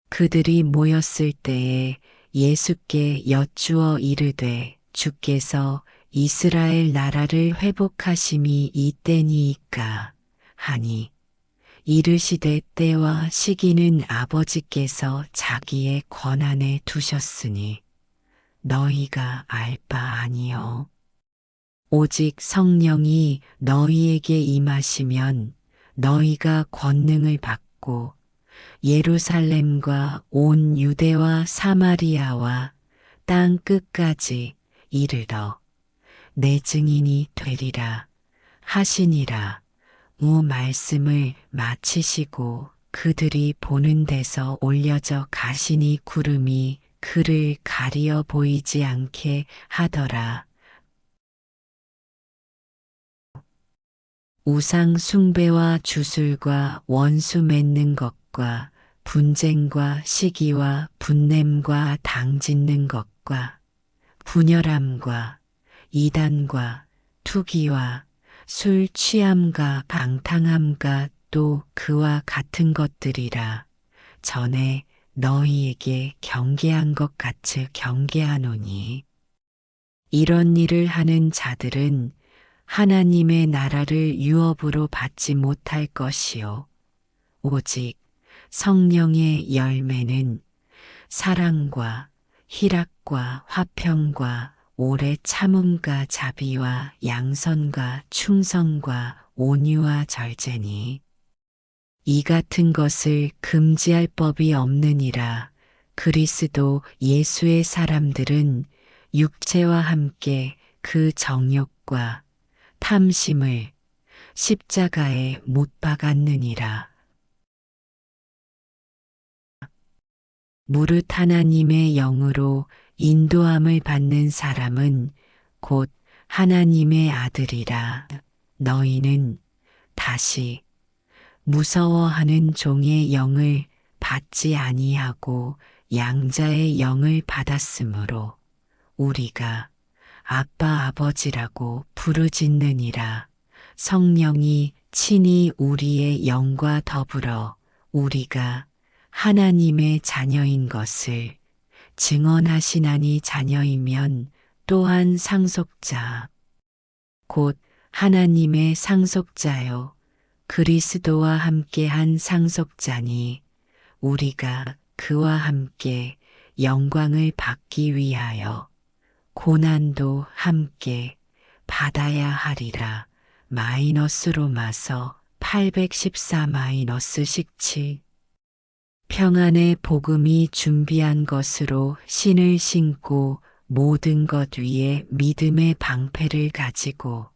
S1: 그들이 모였을 때에 예수께 여쭈어 이르되 주께서 이스라엘 나라를 회복하심이 이때니이까 하니 이르시되 때와 시기는 아버지께서 자기의 권한에 두셨으니 너희가 알 바 아니요 오직 성령이 너희에게 임하시면 너희가 권능을 받고 예루살렘과 온 유대와 사마리아와 땅 끝까지 이르러 내 증인이 되리라 하시니라. 말씀을 마치시고 그들이 보는 데서 올려져 가시니 구름이 그를 가리어 보이지 않게 하더라. 우상 숭배와 주술과 원수 맺는 것과 분쟁과 시기와 분냄과 당짓는 것과 분열함과 이단과 투기와 술 취함과 방탕함과 또 그와 같은 것들이라. 전에 너희에게 경계한 것 같이 경계하노니 이런 일을 하는 자들은 하나님의 나라를 유업으로 받지 못할 것이요 오직 성령의 열매는 사랑과 희락과 화평과 오래 참음과 자비와 양선과 충성과 온유와 절제니 이 같은 것을 금지할 법이 없느니라. 그리스도 예수의 사람들은 육체와 함께 그 정욕과 탐심을 십자가에 못 박았느니라. 무릇 하나님의 영으로 인도함을 받는 사람은 곧 하나님의 아들이라. 너희는 다시 무서워하는 종의 영을 받지 아니하고 양자의 영을 받았으므로 우리가 아빠 아버지라고 부르짖느니라. 성령이 친히 우리의 영과 더불어 우리가 하나님의 자녀인 것을 증언하시나니 자녀이면 또한 상속자 곧 하나님의 상속자요 그리스도와 함께한 상속자니 우리가 그와 함께 영광을 받기 위하여 고난도 함께 받아야 하리라. 로마서 814-17 평안의 복음이 준비한 것으로 신을 신고 모든 것 위에 믿음의 방패를 가지고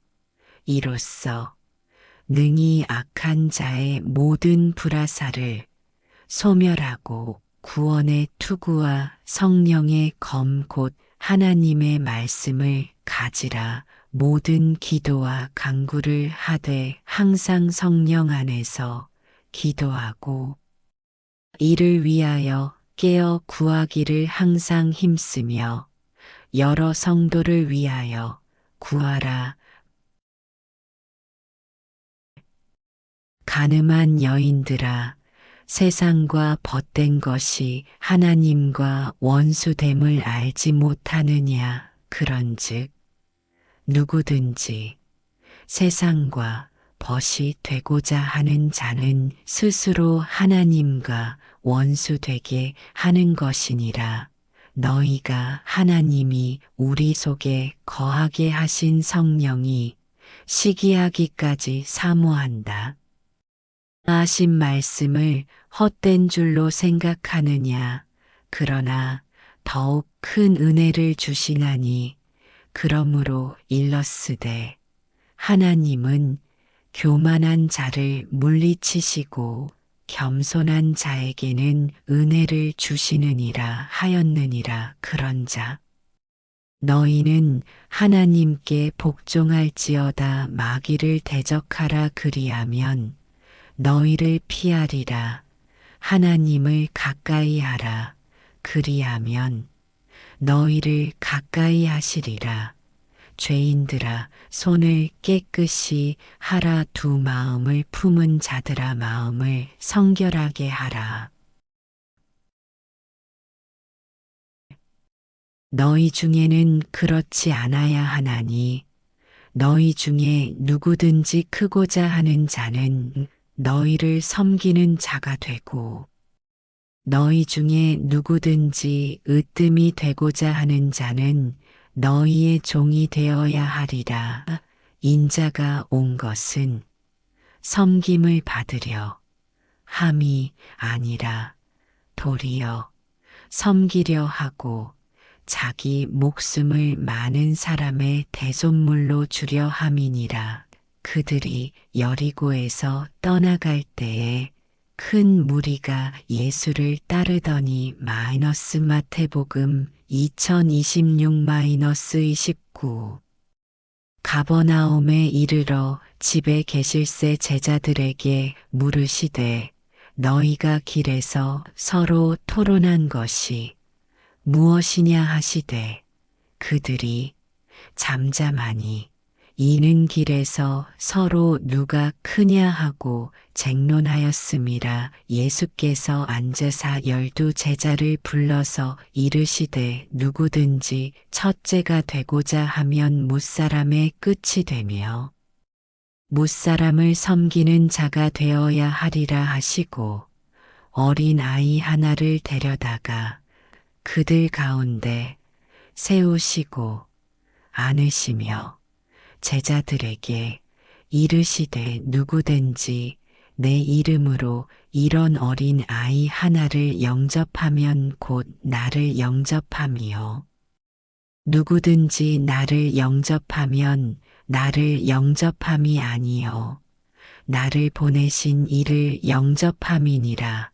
S1: 이로써 능히 악한 자의 모든 불화살을 소멸하고 구원의 투구와 성령의 검 곧 하나님의 말씀을 가지라. 모든 기도와 간구를 하되 항상 성령 안에서 기도하고 이를 위하여 깨어 구하기를 항상 힘쓰며 여러 성도를 위하여 구하라. 간음한 여인들아 세상과 벗된 것이 하나님과 원수됨을 알지 못하느냐. 그런즉 누구든지 세상과 벗이 되고자 하는 자는 스스로 하나님과 원수되게 하는 것이니라. 너희가 하나님이 우리 속에 거하게 하신 성령이 시기하기까지 사모한다. 하신 말씀을 헛된 줄로 생각하느냐. 그러나 더욱 큰 은혜를 주시나니 그러므로 일렀으되 하나님은 교만한 자를 물리치시고 겸손한 자에게는 은혜를 주시느니라 하였느니라. 그런자 너희는 하나님께 복종할지어다. 마귀를 대적하라. 그리하면 너희를 피하리라. 하나님을 가까이 하라. 그리하면 너희를 가까이 하시리라. 죄인들아 손을 깨끗이 하라. 두 마음을 품은 자들아 마음을 성결하게 하라. 너희 중에는 그렇지 않아야 하나니 너희 중에 누구든지 크고자 하는 자는 너희를 섬기는 자가 되고 너희 중에 누구든지 으뜸이 되고자 하는 자는 너희의 종이 되어야 하리라. 인자가 온 것은 섬김을 받으려 함이 아니라 도리어 섬기려 하고 자기 목숨을 많은 사람의 대속물로 주려 함이니라. 그들이 여리고에서 떠나갈 때에 큰 무리가 예수를 따르더니 마태복음 2026-29 가버나움에 이르러 집에 계실새 제자들에게 물으시되 너희가 길에서 서로 토론한 것이 무엇이냐 하시되 그들이 잠잠하니 이는 길에서 서로 누가 크냐 하고 쟁론하였음이라. 예수께서 앉으사 12 제자를 불러서 이르시되 누구든지 첫째가 되고자 하면 못사람의 끝이 되며 무사람을 섬기는 자가 되어야 하리라 하시고 어린 아이 하나를 데려다가 그들 가운데 세우시고 안으시며 제자들에게 이르시되 누구든지 내 이름으로 이런 어린 아이 하나를 영접하면 곧 나를 영접함이요. 누구든지 나를 영접하면 나를 영접함이 아니요. 나를 보내신 이를 영접함이니라.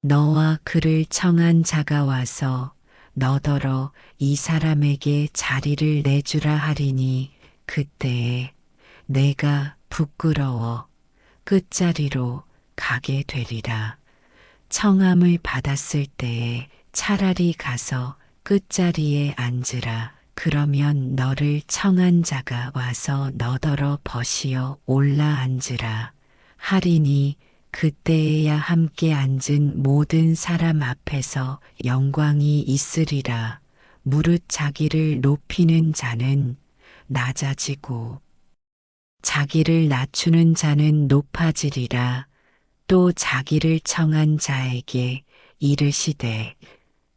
S1: 너와 그를 청한 자가 와서 너더러 이 사람에게 자리를 내주라 하리니 그때에 내가 부끄러워 끝자리로 가게 되리라. 청함을 받았을 때에 차라리 가서 끝자리에 앉으라. 그러면 너를 청한 자가 와서 너더러 버시어 올라 앉으라 하리니 그때에야 함께 앉은 모든 사람 앞에서 영광이 있으리라. 무릇 자기를 높이는 자는 낮아지고 자기를 낮추는 자는 높아지리라. 또 자기를 청한 자에게 이르시되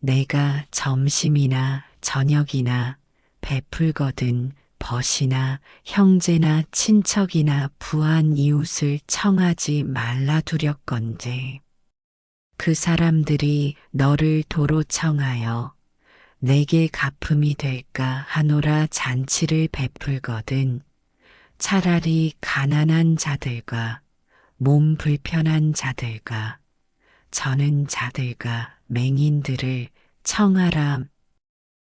S1: 내가 점심이나 저녁이나 베풀거든 벗이나 형제나 친척이나 부한 이웃을 청하지 말라 두렵건대 그 사람들이 너를 도로 청하여 내게 갚음이 될까 하노라. 잔치를 베풀거든 차라리 가난한 자들과 몸 불편한 자들과 저는 자들과 맹인들을 청하라.